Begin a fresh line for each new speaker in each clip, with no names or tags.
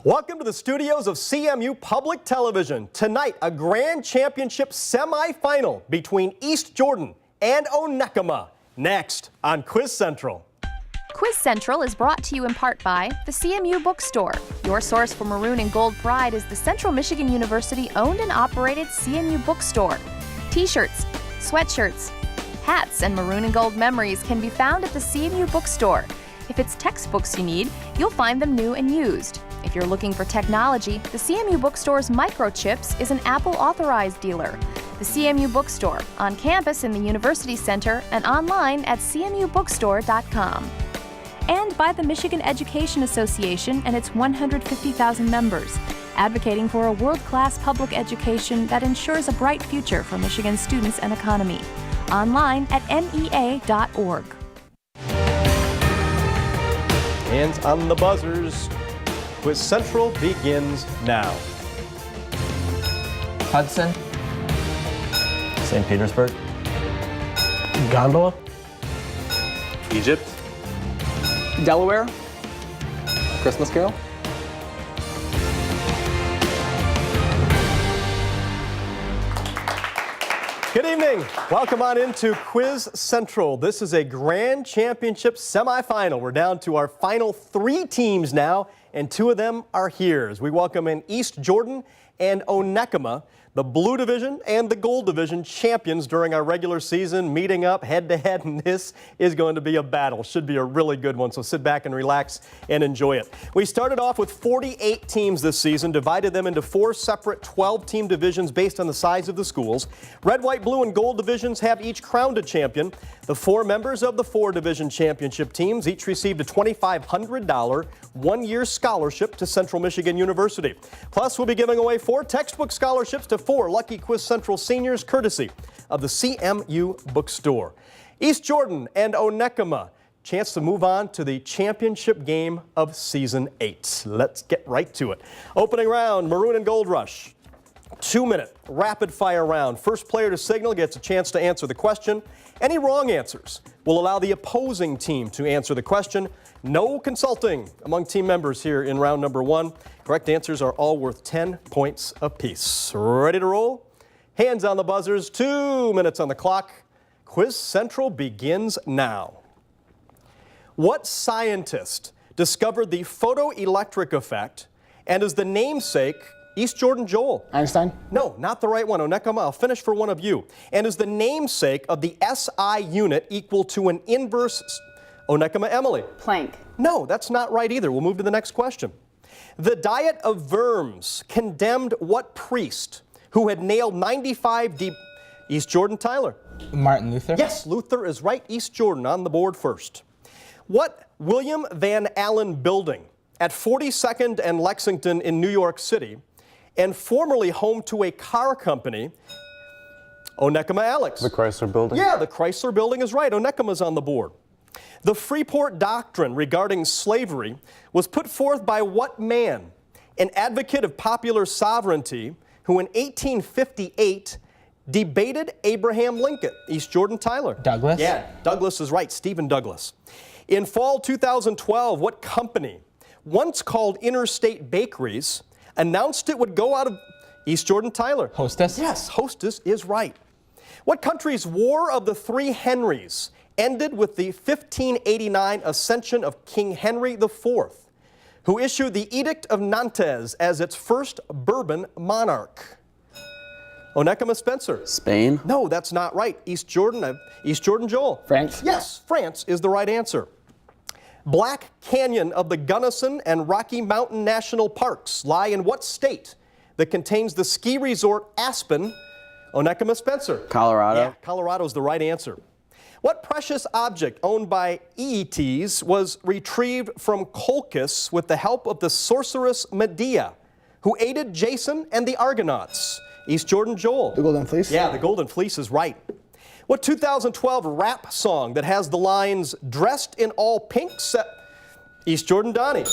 Welcome to the studios of CMU Public Television. Tonight, a grand championship semifinal between East Jordan and Onekama. Next on Quiz Central.
Quiz Central is brought to you in part by the CMU Bookstore. Your source for maroon and gold pride is the Central Michigan University owned and operated CMU Bookstore. T-shirts, sweatshirts, hats, and maroon and gold memories can be found at the CMU Bookstore. If it's textbooks you need, you'll find them new and used. If you're looking for technology, the CMU Bookstore's Microchips is an Apple authorized dealer. The CMU Bookstore, on campus in the University Center and online at cmubookstore.com. And by the Michigan Education Association and its 150,000 members, advocating for a world-class public education that ensures a bright future for Michigan students and economy. Online at mea.org.
Hands on the buzzers. Quiz Central begins now.
Hudson.
St. Petersburg.
Gondola.
Egypt.
Delaware. Christmas Carol.
Good evening. Welcome on into Quiz Central. This is a grand championship semifinal. We're down to our final 3 teams now, and 2 of them are here as we welcome in East Jordan and Onekama, the Blue Division and the Gold Division champions during our regular season, meeting up head-to-head, and this is going to be a battle. Should be a really good one, so sit back and relax and enjoy it. We started off with 48 teams this season, divided them into 4 separate 12-team divisions based on the size of the schools. Red, white, blue, and gold divisions have each crowned a champion. The 4 members of the 4 division championship teams each received a $2,500 one-year scholarship to Central Michigan University. Plus, we'll be giving away 4 textbook scholarships to 4 lucky Quiz Central seniors, courtesy of the CMU Bookstore. East Jordan and Onekama, chance to move on to the championship game of Season 8. Let's get right to it. Opening round, Maroon and Gold Rush. 2-minute rapid-fire round. First player to signal gets a chance to answer the question. Any wrong answers will allow the opposing team to answer the question. No consulting among team members here in round number 1. Correct answers are all worth 10 points apiece. Ready to roll? Hands on the buzzers, 2 minutes on the clock. Quiz Central begins now. What scientist discovered the photoelectric effect and is the namesake East Jordan Joel?
Einstein.
No, not the right one. Onekama, I'll finish for one of you. And is the namesake of the SI unit equal to an inverse? Onekama Emily.
Planck.
No, that's not right either. We'll move to the next question. The diet of worms condemned what priest who had nailed 95 deep? East Jordan Tyler.
Martin Luther.
Yes, Luther is right. East Jordan on the board first. What William Van Allen building at 42nd and Lexington in New York City, and formerly home to a car company? Onekama Alex.
The Chrysler Building.
Yeah, the Chrysler Building is right. Onekama's on the board. The Freeport Doctrine regarding slavery was put forth by what man? An advocate of popular sovereignty who in 1858 debated Abraham Lincoln. East Jordan Tyler.
Douglas.
Yeah, Douglas is right. Stephen Douglas. In fall 2012, what company, once called Interstate Bakeries, announced it would go out of? East Jordan Tyler.
Hostess.
Yes, Hostess is right. What country's War of the Three Henrys ended with the 1589 ascension of King Henry IV, who issued the Edict of Nantes as its first Bourbon monarch? Onekama Spencer.
Spain?
No, that's not right. East Jordan Joel.
France?
Yes, France is the right answer. Black Canyon of the Gunnison and Rocky Mountain National Parks lie in what state that contains the ski resort Aspen? Onekama Spencer.
Colorado?
Yeah, Colorado is the right answer. What precious object owned by Aeetes was retrieved from Colchis with the help of the sorceress Medea, who aided Jason and the Argonauts? East Jordan Joel.
The Golden Fleece?
Yeah, the Golden Fleece is right. What 2012 rap song that has the lines, dressed in all pink East Jordan Donnie.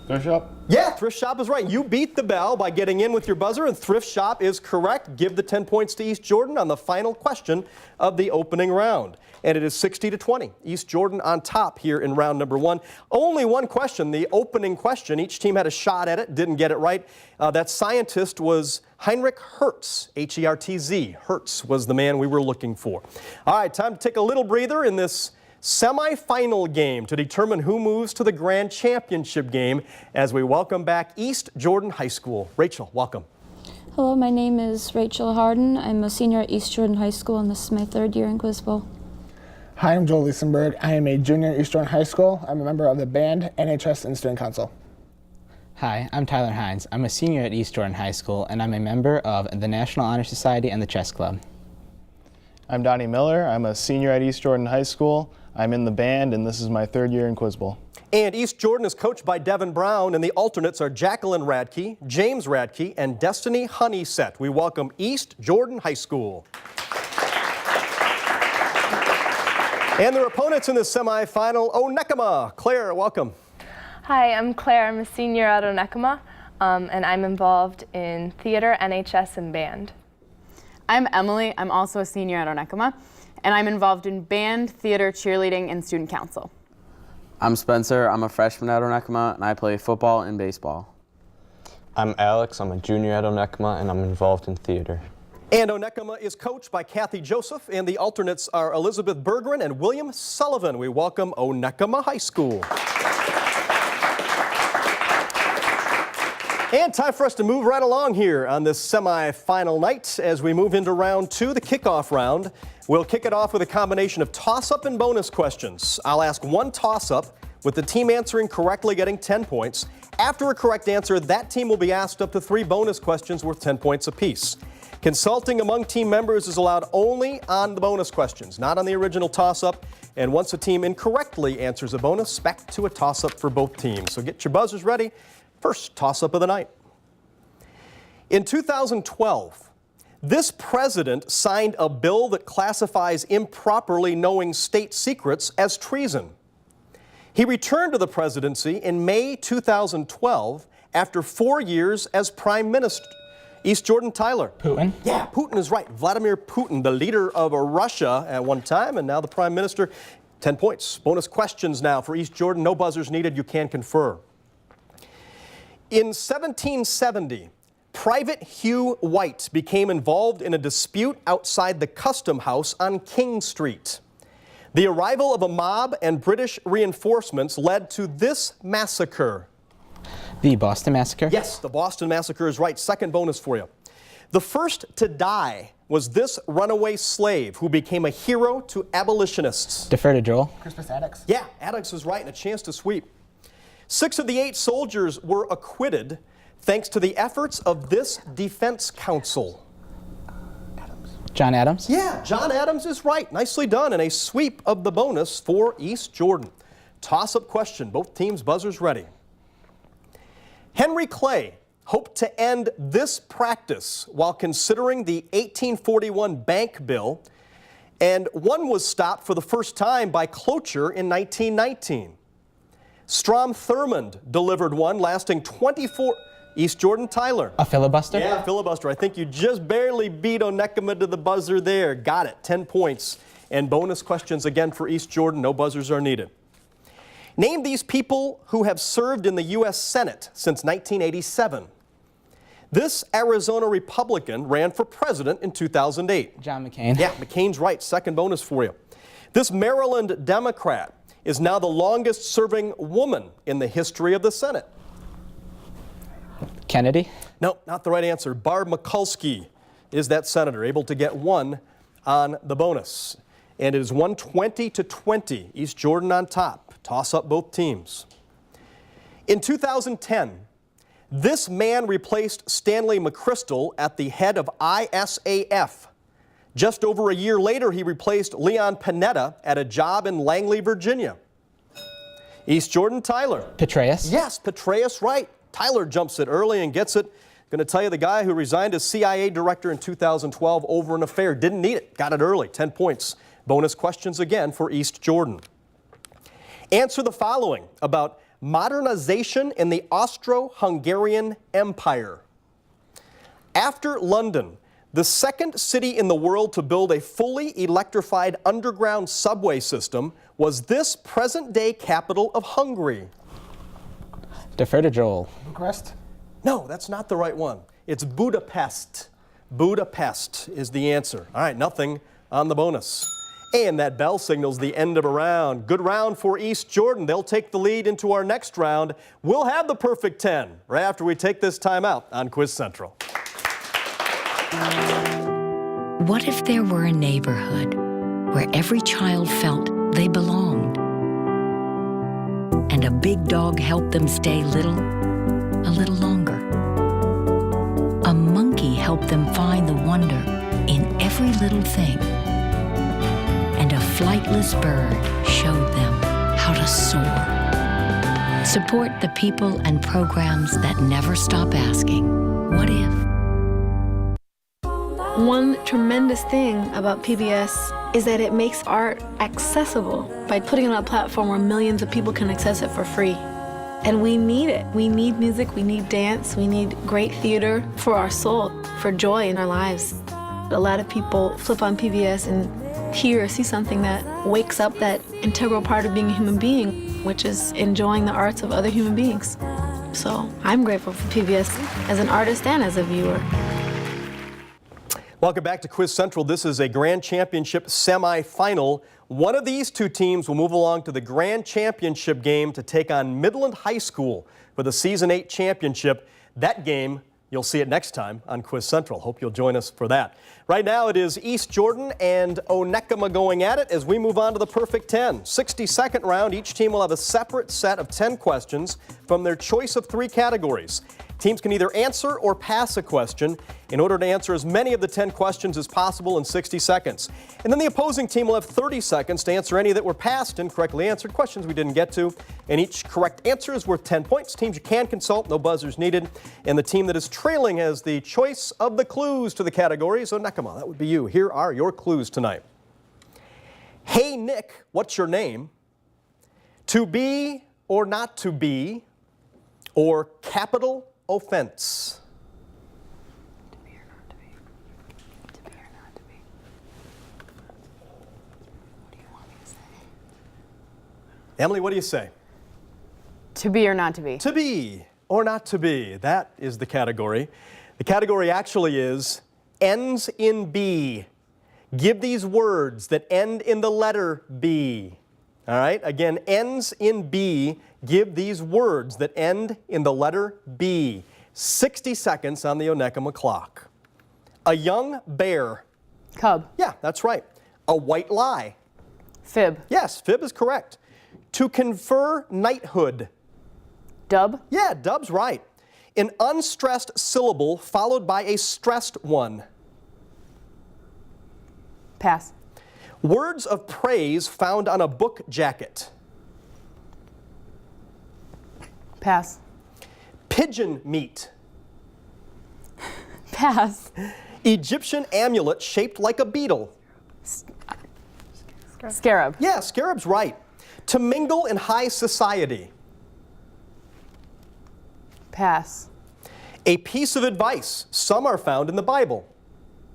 Thrift shop?
Yeah, thrift shop is right. You beat the bell by getting in with your buzzer, and thrift shop is correct. Give the 10 points to East Jordan on the final question of the opening round. And it is 60-20. East Jordan on top here in round number 1. Only one question, the opening question. Each team had a shot at it, didn't get it right. That scientist was Heinrich Hertz, H-E-R-T-Z. Hertz was the man we were looking for. All right, time to take a little breather in this semifinal game to determine who moves to the grand championship game as we welcome back East Jordan High School. Rachel, welcome.
Hello, my name is Rachel Harden. I'm a senior at East Jordan High School, and this is my 3rd year in Quiz Bowl.
Hi, I'm Joel Liesenberg. I am a junior at East Jordan High School. I'm a member of the band, NHS, and student council.
Hi, I'm Tyler Hines. I'm a senior at East Jordan High School, and I'm a member of the National Honor Society and the Chess Club.
I'm Donnie Miller. I'm a senior at East Jordan High School. I'm in the band, and this is my 3rd year in Quiz Bowl.
And East Jordan is coached by Devin Brown, and the alternates are Jacqueline Radke, James Radke, and Destiny Honeysett. We welcome East Jordan High School. And their opponents in the semifinal, Onekama. Claire, welcome.
Hi, I'm Claire. I'm a senior at Onekama, and I'm involved in theater, NHS, and band.
I'm Emily. I'm also a senior at Onekama, and I'm involved in band, theater, cheerleading, and student council.
I'm Spencer. I'm a freshman at Onekama, and I play football and baseball.
I'm Alex. I'm a junior at Onekama, and I'm involved in theater.
And Onekama is coached by Kathy Joseph, and the alternates are Elizabeth Bergren and William Sullivan. We welcome Onekama High School. And time for us to move right along here on this semifinal night as we move into round 2, the kickoff round. We'll kick it off with a combination of toss-up and bonus questions. I'll ask one toss-up with the team answering correctly getting 10 points. After a correct answer, that team will be asked up to 3 bonus questions worth 10 points apiece. Consulting among team members is allowed only on the bonus questions, not on the original toss-up. And once a team incorrectly answers a bonus, back to a toss-up for both teams. So get your buzzers ready. First toss-up of the night. In 2012, this president signed a bill that classifies improperly knowing state secrets as treason. He returned to the presidency in May 2012 after 4 years as prime minister. East Jordan, Tyler.
Putin?
Yeah, Putin is right. Vladimir Putin, the leader of Russia at one time and now the prime minister. 10 points. Bonus questions now for East Jordan. No buzzers needed. You can confer. In 1770, Private Hugh White became involved in a dispute outside the Custom House on King Street. The arrival of a mob and British reinforcements led to this massacre.
The Boston Massacre?
Yes, the Boston Massacre is right. Second bonus for you. The first to die was this runaway slave who became a hero to abolitionists.
Defer to Joel.
Crispus Attucks?
Yeah, Attucks is right, and a chance to sweep. 6 of the 8 soldiers were acquitted thanks to the efforts of this defense counsel.
John Adams?
Yeah, John Adams is right. Nicely done, and a sweep of the bonus for East Jordan. Toss-up question. Both teams' buzzers ready. Henry Clay hoped to end this practice while considering the 1841 bank bill, and one was stopped for the first time by cloture in 1919. Strom Thurmond delivered one lasting 24... East Jordan, Tyler.
A filibuster?
Yeah, filibuster. I think you just barely beat Onekama to the buzzer there. Got it. 10 points. And bonus questions again for East Jordan. No buzzers are needed. Name these people who have served in the U.S. Senate since 1987. This Arizona Republican ran for president in 2008.
John McCain.
Yeah, McCain's right. Second bonus for you. This Maryland Democrat is now the longest serving woman in the history of the Senate.
Kennedy?
No, not the right answer. Barb Mikulski is that senator, able to get one on the bonus. And it is 120-20. East Jordan on top. Toss up both teams. In 2010, this man replaced Stanley McChrystal at the head of ISAF. Just over a year later, he replaced Leon Panetta at a job in Langley, Virginia. East Jordan, Tyler.
Petraeus?
Yes, Petraeus, right. Tyler jumps it early and gets it. Going to tell you the guy who resigned as CIA director in 2012 over an affair. Didn't need it. Got it early. 10 points. Bonus questions again for East Jordan. Answer the following about Modernization in the Austro-Hungarian Empire. After London, the second city in the world to build a fully electrified underground subway system was this present-day capital of Hungary.
Defer to Joel.
Bucharest?
No, that's not the right one. It's Budapest. Budapest is the answer. All right, nothing on the bonus. And that bell signals the end of a round. Good round for East Jordan. They'll take the lead into our next round. We'll have the perfect 10 right after we take this time out on Quiz Central.
What if there were a neighborhood where every child felt they belonged, and a big dog helped them stay little a little longer? A monkey helped them find the wonder in every little thing, and a flightless bird showed them how to soar. Support the people and programs that never stop asking, what if?
One tremendous thing about PBS is that it makes art accessible by putting it on a platform where millions of people can access it for free. And we need it. We need music, we need dance, we need great theater for our soul, for joy in our lives. A lot of people flip on PBS and hear or see something that wakes up that integral part of being a human being, which is enjoying the arts of other human beings. So I'm grateful for PBS as an artist and as a viewer.
Welcome back to Quiz Central. This is a Grand Championship semifinal. One of these two teams will move along to the Grand Championship game to take on Midland High School for the Season 8 championship. That game, you'll see it next time on Quiz Central. Hope you'll join us for that. Right now it is East Jordan and Onekama going at it as we move on to the perfect 10. 60-second round. Each team will have a separate set of 10 questions from their choice of 3 categories. Teams can either answer or pass a question in order to answer as many of the 10 questions as possible in 60 seconds. And then the opposing team will have 30 seconds to answer any that were passed and correctly answered questions we didn't get to. And each correct answer is worth 10 points. Teams you can consult, no buzzers needed. And the team that is trailing has the choice of the clues to the categories. So Onekama, that would be you. Here are your clues tonight. Hey Nick, what's your name? To be or not to be, or capital offense.
To be or not to be. To be or not to be. What do you want me to say?
Emily, what do you say?
To be or not to be.
To be or not to be. That is the category. The category actually is ends in B. Give these words that end in the letter B. All right, again, ends in B. Give these words that end in the letter B. 60 seconds on the Onekama clock. A young bear.
Cub.
Yeah, that's right. A white lie.
Fib.
Yes, fib is correct. To confer knighthood.
Dub.
Yeah, dub's right. An unstressed syllable followed by a stressed one.
Pass.
Words of praise found on a book jacket.
Pass.
Pigeon meat.
Pass.
Egyptian amulet shaped like a beetle.
Scarab.
Yeah, scarab's right. To mingle in high society.
Pass.
A piece of advice. Some are found in the Bible.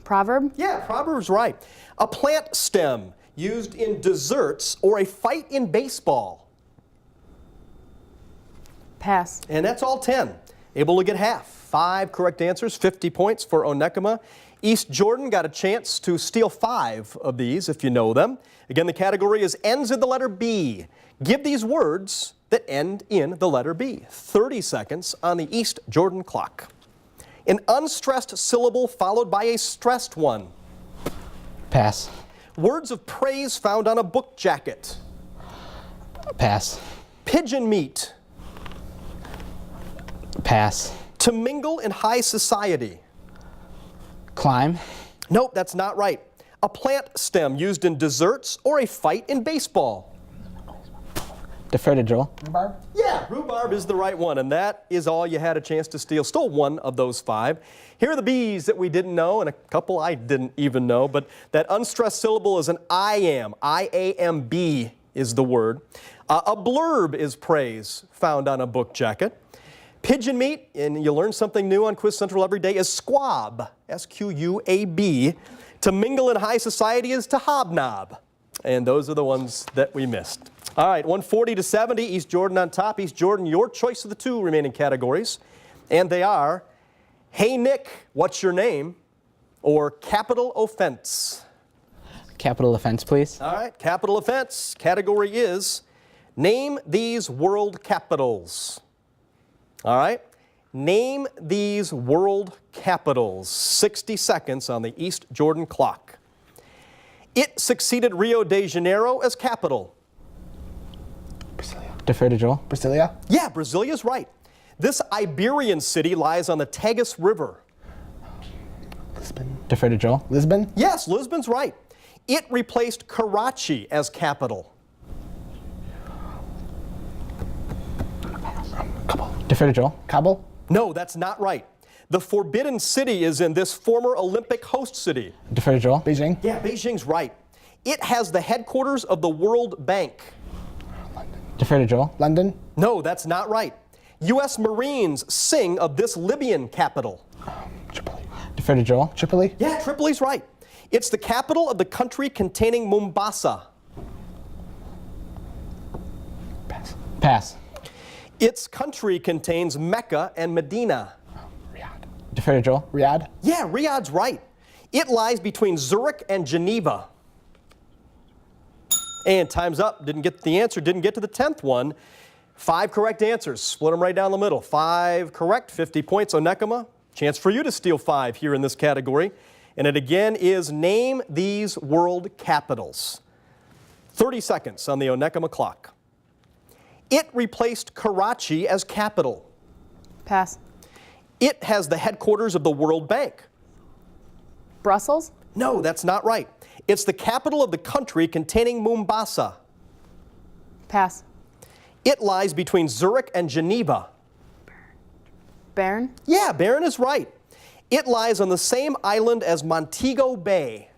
Proverb?
Yeah, proverb's right. A plant stem used in desserts or a fight in baseball.
Pass.
And that's all 10. Able to get half. 5 correct answers, 50 points for Onekama. East Jordan got a chance to steal 5 of these if you know them. Again, the category is ends in the letter B. Give these words that end in the letter B. 30 seconds on the East Jordan clock. An unstressed syllable followed by a stressed one.
Pass.
Words of praise found on a book jacket.
Pass.
Pigeon meat.
Pass.
To mingle in high society.
Climb.
Nope, that's not right. A plant stem used in desserts or a fight in baseball.
Defer to Joel.
Rhubarb?
Yeah, rhubarb is the right one, and that is all you had a chance to steal. Stole 1 of those 5. Here are the B's that we didn't know, and a couple I didn't even know, but that unstressed syllable is an I-am, I-A-M-B is the word. A blurb is praise found on a book jacket. Pigeon meat, and you learn something new on Quiz Central every day, is squab, S-Q-U-A-B. To mingle in high society is to hobnob. And those are the ones that we missed. All right, 140 to 70, East Jordan on top. East Jordan, your choice of the two remaining categories. And they are, hey Nick, what's your name? Or capital offense.
Capital offense, please.
All right, capital offense. Category is, name these world capitals. All right, name these world capitals. 60 seconds on the East Jordan clock. It succeeded Rio de Janeiro as capital.
Brasilia.
Defer to Joel.
Brasilia.
Yeah, Brasilia's right. This Iberian city lies on the Tagus River.
Lisbon.
Defer to Joel.
Lisbon.
Yes, Lisbon's right. It replaced Karachi as capital.
Kabul.
Defer to Joel.
Kabul.
No, that's not right. The Forbidden City is in this former Olympic host city.
Defer to Joel.
Beijing.
Yeah, Beijing's right. It has the headquarters of the World Bank.
Defer to Joel.
London.
No, that's not right. U.S. Marines sing of this Libyan capital.
Tripoli.
Defer to Joel.
Tripoli.
Yeah, Tripoli's right. It's the capital of the country containing Mombasa.
Pass.
Pass.
Its country contains Mecca and Medina.
Riyadh.
Defer to Joel.
Riyadh.
Yeah, Riyadh's right. It lies between Zurich and Geneva. And time's up. Didn't get the answer, didn't get to the 10th one. 5 correct answers. Split them right down the middle. 5 correct, 50 points. Onekama, chance for you to steal 5 here in this category. And it again is name these world capitals. 30 seconds on the Onekama clock. It replaced Karachi as capital.
Pass.
It has the headquarters of the World Bank.
Brussels?
No, that's not right. It's the capital of the country containing Mombasa.
Pass.
It lies between Zurich and Geneva.
Bern?
Yeah, Bern is right. It lies on the same island as Montego Bay.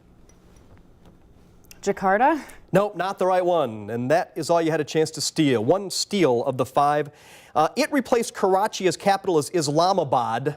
Jakarta?
Nope, not the right one. And that is all you had a chance to steal. 1 steal of the 5. It replaced Karachi as capital as Islamabad.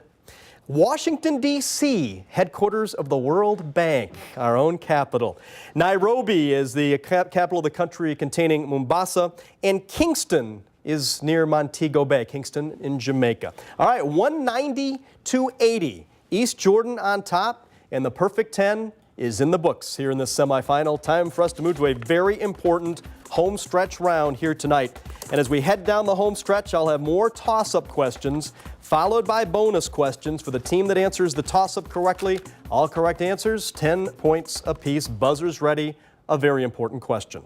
Washington, D.C., headquarters of the World Bank, our own capital. Nairobi is the capital of the country containing Mombasa. And Kingston is near Montego Bay, Kingston in Jamaica. All right, 190 to 80. East Jordan on top, and the perfect 10 is in the books here in the semifinal. Time for us to move to a very important home stretch round here tonight. And as we head down the home stretch, I'll have more toss-up questions, followed by bonus questions for the team that answers the toss-up correctly. All correct answers, 10 points apiece. Buzzers ready, a very important question.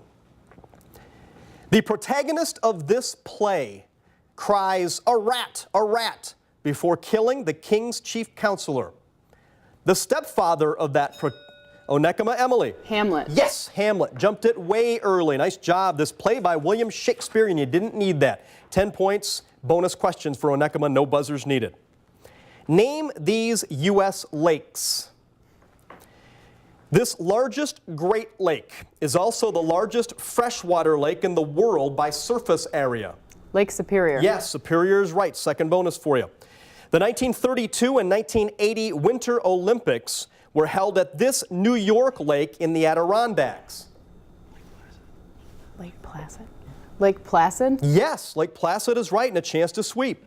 The protagonist of this play cries, a rat, before killing the king's chief counselor. The stepfather of that Onekama, Emily.
Hamlet.
Yes, Hamlet. Jumped it way early. Nice job. This play by William Shakespeare, and you didn't need that. 10 points, bonus questions for Onekama, no buzzers needed. Name these U.S. lakes. This largest Great Lake is also the largest freshwater lake in the world by surface area.
Lake Superior.
Yes, Superior is right. Second bonus for you. The 1932 and 1980 Winter Olympics were held at this New York lake in the Adirondacks.
Lake Placid. Lake Placid?
Yes, Lake Placid is right, and a chance to sweep.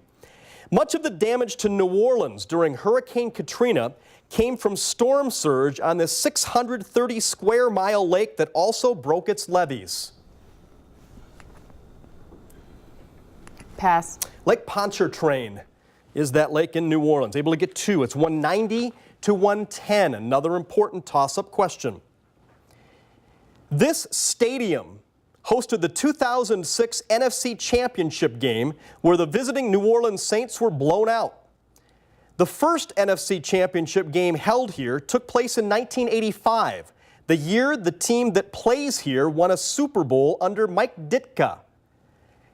Much of the damage to New Orleans during Hurricane Katrina came from storm surge on this 630 square mile lake that also broke its levees.
Pass.
Lake Pontchartrain is that lake in New Orleans. Able to get 2. It's 190 to 110. Another important toss-up question. This stadium hosted the 2006 NFC Championship game where the visiting New Orleans Saints were blown out. The first NFC Championship game held here took place in 1985, the year the team that plays here won a Super Bowl under Mike Ditka.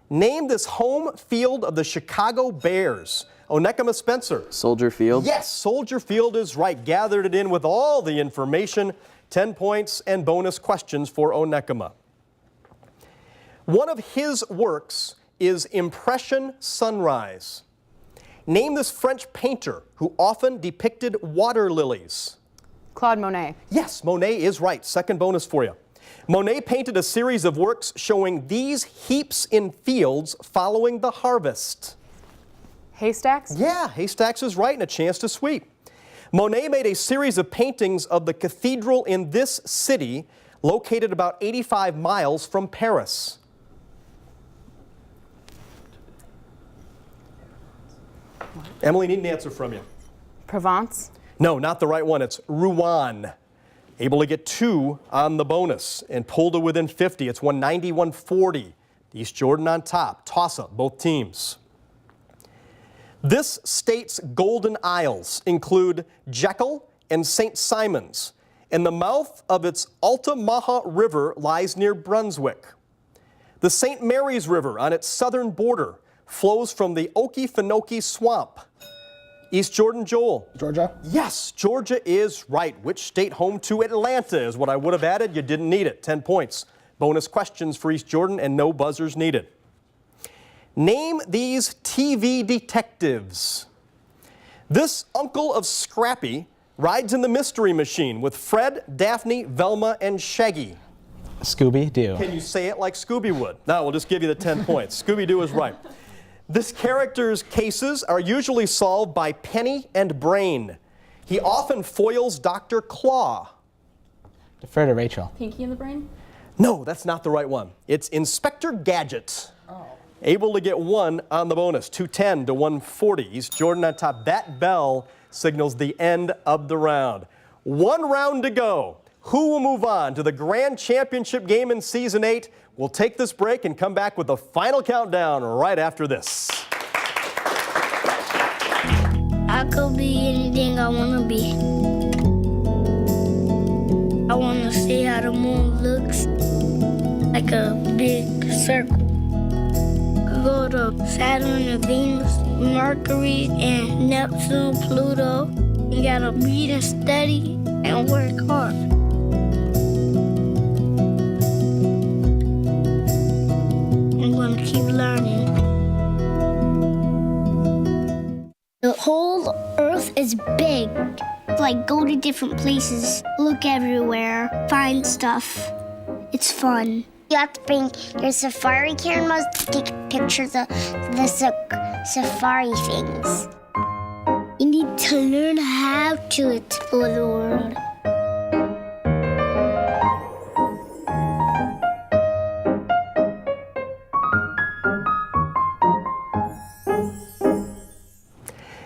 Name this home field of the Chicago Bears. Onekama Spencer.
Soldier Field.
Yes, Soldier Field is right. Gathered it in with all the information. 10 points and bonus questions for Onekama. One of his works is Impression Sunrise. Name this French painter who often depicted water lilies.
Claude Monet.
Yes, Monet is right. Second bonus for you. Monet painted a series of works showing these heaps in fields following the harvest.
Haystacks?
Yeah, haystacks is right, and a chance to sweep. Monet made a series of paintings of the cathedral in this city, located about 85 miles from Paris. Emily, need an answer from you.
Provence?
No, not the right one. It's Rouen. Able to get 2 on the bonus and pulled to within 50. It's 190-140. East Jordan on top. Toss-up, both teams. This state's Golden Isles include Jekyll and St. Simons, and the mouth of its Altamaha River lies near Brunswick. The St. Mary's River on its southern border flows from the Okefenokee Swamp. East Jordan, Joel.
Georgia?
Yes, Georgia is right. Which state home to Atlanta is what I would have added. You didn't need it. 10 points. Bonus questions for East Jordan and no buzzers needed. Name these TV detectives. This uncle of Scrappy rides in the Mystery Machine with Fred, Daphne, Velma, and Shaggy.
Scooby-Doo.
Can you say it like Scooby would? No, we'll just give you the 10 points. Scooby-Doo is right. This character's cases are usually solved by Penny and Brain. He often foils Dr. Claw.
Defer to Rachel.
Pinky in the Brain?
No, that's not the right one. It's Inspector Gadget. Able to get 1 on the bonus, 210-140. East Jordan on top. That bell signals the end of the round. 1 round to go. Who will move on to the Grand Championship game in Season 8? We'll take this break and come back with the final countdown right after this.
I could be anything I want to be. I want to see how the moon looks, like a big circle. Go to Saturn and Venus, Mercury and Neptune, Pluto. You gotta read and study and work hard. I'm gonna keep learning. The whole Earth is big. Like, go to different places, look everywhere, find stuff. It's fun. You have to bring your safari cameras to take pictures of the safari things. You need to learn how to explore the world.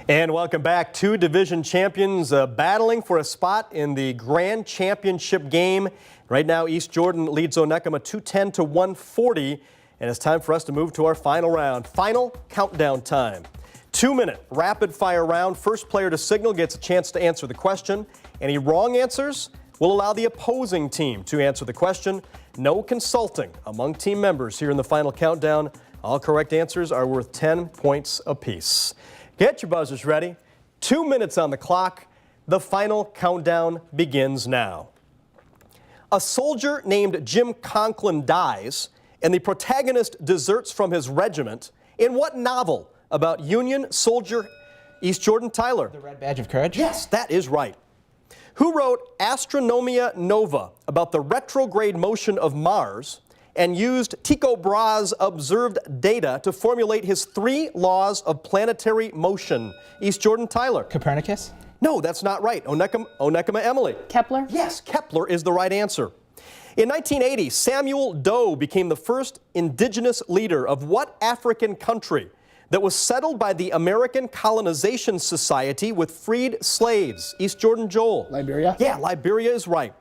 And welcome back. 2 division champions battling for a spot in the Grand Championship game. Right now, East Jordan leads Onekama 210-140, and it's time for us to move to our final round. Final countdown time. 2-minute rapid fire round. First player to signal gets a chance to answer the question. Any wrong answers will allow the opposing team to answer the question. No consulting among team members here in the final countdown. All correct answers are worth 10 points apiece. Get your buzzers ready. 2 minutes on the clock. The final countdown begins now. A soldier named Jim Conklin dies, and the protagonist deserts from his regiment. In what novel about Union soldier East Jordan? Tyler?
The Red Badge of Courage?
Yes, that is right. Who wrote Astronomia Nova about the retrograde motion of Mars and used Tycho Brahe's observed data to formulate his 3 laws of planetary motion? East Jordan? Tyler?
Copernicus?
No, that's not right. Onekama Emily?
Kepler?
Yes, Kepler is the right answer. In 1980, Samuel Doe became the first indigenous leader of what African country that was settled by the American Colonization Society with freed slaves? East Jordan? Joel?
Liberia?
Yeah, Liberia is right.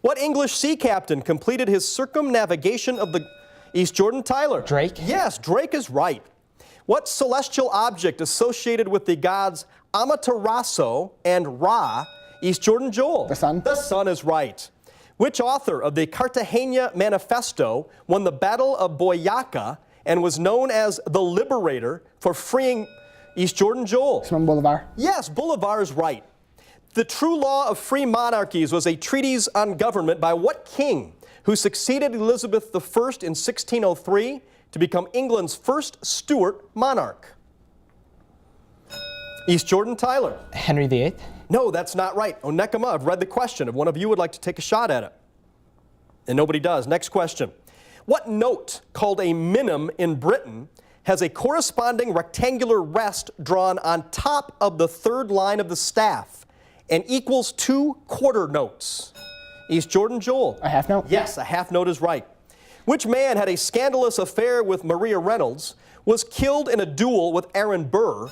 What English sea captain completed his circumnavigation of the East Jordan? Tyler?
Drake?
Yes, Drake is right. What celestial object associated with the gods Amaterasu and Ra? East Jordan? Joel?
The sun?
The sun is right. Which author of the Cartagena Manifesto won the Battle of Boyaca and was known as the Liberator for freeing East Jordan? Joel?
Simon Bolivar?
Yes, Bolivar is right. The true law of free monarchies was a treatise on government by what king who succeeded Elizabeth I in 1603 to become England's first Stuart monarch? East Jordan, Tyler.
Henry VIII.
No, that's not right. Onekama, I've read the question. If one of you would like to take a shot at it. And nobody does. Next question. What note, called a minim in Britain, has a corresponding rectangular rest drawn on top of the third line of the staff and equals 2 quarter notes? East Jordan, Joel.
A half note?
Yes, a half note is right. Which man had a scandalous affair with Maria Reynolds, was killed in a duel with Aaron Burr?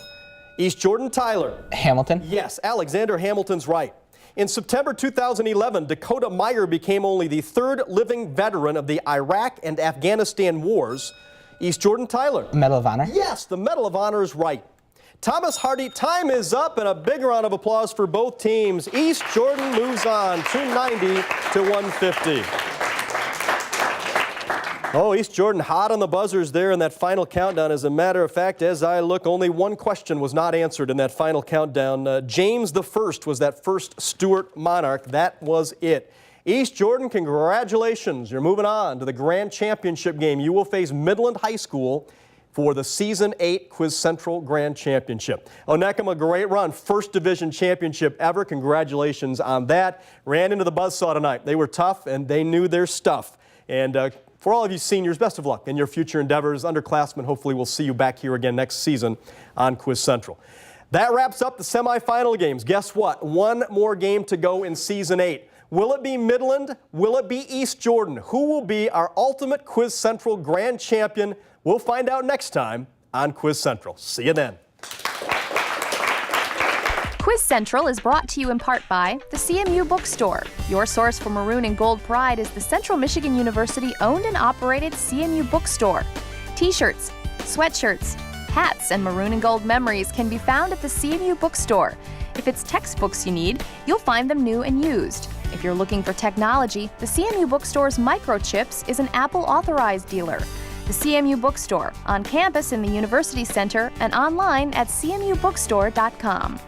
East Jordan, Tyler.
Hamilton.
Yes, Alexander Hamilton's right. In September 2011, Dakota Meyer became only the 3rd living veteran of the Iraq and Afghanistan wars. East Jordan, Tyler.
Medal of Honor.
Yes, the Medal of Honor is right. Thomas Hardy, time is up, and a big round of applause for both teams. East Jordan moves on, 290 to 150. Oh, East Jordan hot on the buzzers there in that final countdown. As a matter of fact, as I look, only one question was not answered in that final countdown. James I was that first Stuart monarch. That was it. East Jordan, congratulations. You're moving on to the Grand Championship game. You will face Midland High School for the Season 8 Quiz Central Grand Championship. Onekama, great run. First Division championship ever. Congratulations on that. Ran into the buzzsaw tonight. They were tough, and they knew their stuff. And for all of you seniors, best of luck in your future endeavors. Underclassmen, hopefully we'll see you back here again next season on Quiz Central. That wraps up the semifinal games. Guess what? One more game to go in Season 8. Will it be Midland? Will it be East Jordan? Who will be our ultimate Quiz Central Grand Champion? We'll find out next time on Quiz Central. See you then.
Quiz Central is brought to you in part by the CMU Bookstore. Your source for Maroon and Gold pride is the Central Michigan University owned and operated CMU Bookstore. T-shirts, sweatshirts, hats, and Maroon and Gold memories can be found at the CMU Bookstore. If it's textbooks you need, you'll find them new and used. If you're looking for technology, the CMU Bookstore's Microchips is an Apple authorized dealer. The CMU Bookstore, on campus in the University Center and online at cmubookstore.com.